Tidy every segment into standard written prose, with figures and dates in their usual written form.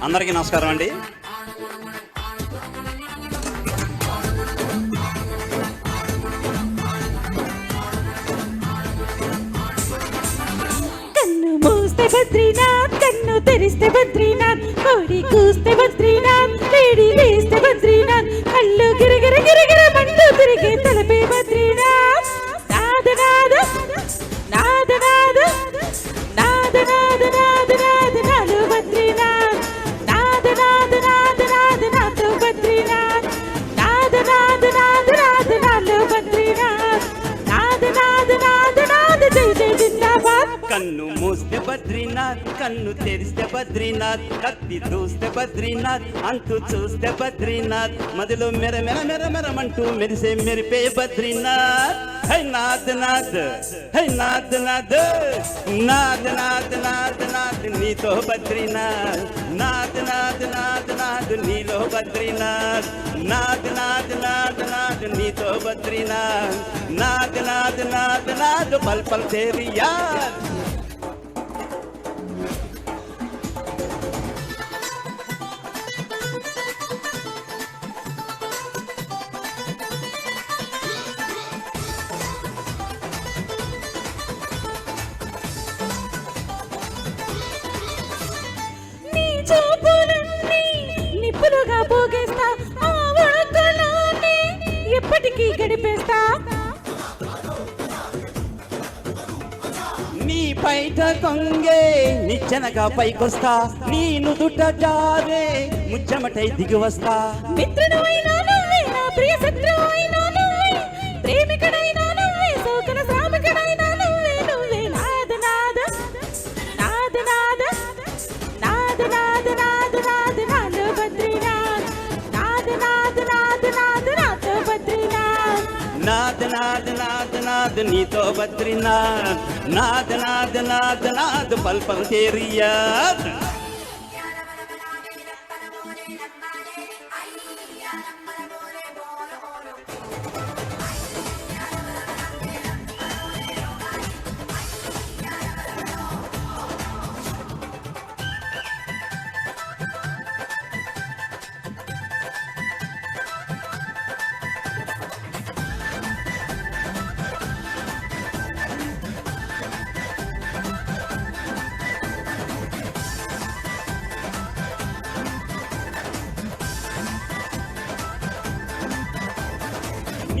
అందరికీ నమస్కారం అండి. కన్ను మూస్తే బద్రీనాథ్, కన్ను తెరిస్తే బద్రీనాథ్, కోడి కూస్తే బద్రీనాథ్, వేడి వేస్తే బద్రీనాథ్, కళ్ళు గిరగిర గిరగిర మంటూ తిరిగే తలపే బద్రీనాథ్. నాద నాద నాద నాద నాద నాద నాద నాద నాలో బద్రీనాథ్, నాద నాద నాద నాద నాతో బద్రీనాథ్, నాద నాద నాద నాద నాలో బద్రీనాథ్, నాద నాద నాద నాద జై జై జిందాబాద్. కన్ను మూస్తే బద్రీనాథ్, కన్ను తెరిస్తే బద్రీనాథ్, కత్తి దూస్తే బద్రీనాథ్, అంతు చూస్తే బద్రీనాథ్, మదిలో మెర మెర మెర మెరమంటూ మెరిసే మెరిపే బద్రీనాథ్. హై నాథ్ నాథ్, హై నాథ్ నాథ్, నాథ్ నాథ్ నాథ్ నాథ్ నీతో బద్రీనాథ్, నాథ్ నాథ్ నాథ్ నాథ్ నీలో బద్రీనాథ్, నాథ్ నాథ్ నాథ్ నాథ్ నీతో బద్రీనాథ్, నాథ్ నాథ్ నాథ్ నాథ్ పల్ పల్ తేరీ యాద్. నీ చూపులన్నీ నిప్పులుగా పోగేస్తా, ఆ వణుకులోనే ఎప్పటికీ గడిపేస్తా. నీ పైట కొంగే నిచ్చెనగా పైకొస్తా, నీ నుదుట జారే ముచ్చమటై దిగి వస్తా. మిత్రుడు అయినా నువ్వే, నా ప్రియ శత్రువు అయినా నువ్వే, ప్రేమికుడైనా నువ్వే, సోకన శ్రామికుడైనా నువ్వే, నువ్వే. నాద నాద నాద నాద నాద నాద నాద నాద నాలో బద్రీనాథ్, నాద నాద నాద నాద నాతో బద్రీనాథ్, నాథ్ నాథ్ నాథ్ నాథ్ నీతో బద్రీనాథ్, నాథ్ నాథ్ నాథ్ నాథ్ పల్ పల్ తేరీ యాద్.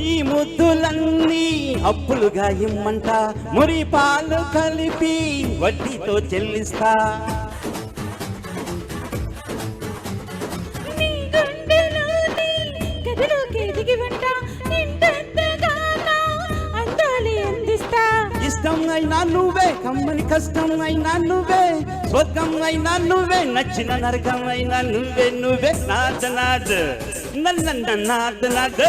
ఈ ముద్దులన్నీ అప్పులుగా ఇమ్మంట, మురి పాలు కలిపి వడ్డీతో చెల్లిస్తా. నీ గుండెలోని గదిలోకి దిగి వెంట నిండెంతగా నా అందాలి అందిస్తా. ఇష్టం అయినా నువ్వే, కమ్మని కష్టం అయినా నువ్వే, స్వర్గం అయినా నువ్వే, నచ్చిన నరకం అయినా నువ్వే, నువ్వే. నాథ నాథ్ నన్న నాథ నాథ్,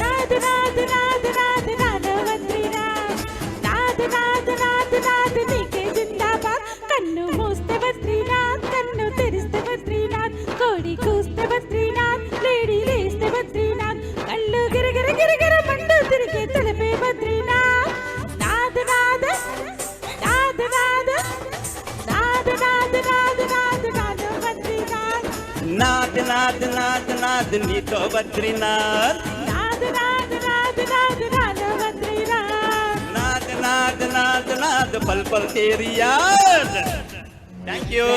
నాద నాద నాద నాద నాలో బద్రీనాథ్, నాద నాద నాద నాద నీకే జిందాబాద్. కన్ను మూస్తే బద్రీనాథ్, కన్ను తెరిస్తే బద్రీనాథ్, కోడి కూస్తే బద్రీనాథ్, లేడీ లేస్తే బద్రీనాథ్, కళ్ళు గిరగిర గిరగిర మంటూ తిరిగే తలపే బద్రీనాథ్. నాద నాద నాద నాద నాద నాద నాద నాద నాలో బద్రీనాథ్, నాథ్ నాథ్ నాథ్ నాథ్ నీతో బద్రీనాథ్, నాద నాద నాద నాద నాలో బద్రీనాథ్. నాథ్ నాథ్ నాథ్ నాథ్ పల్ పల్ తేరీ యాద్. Thank you.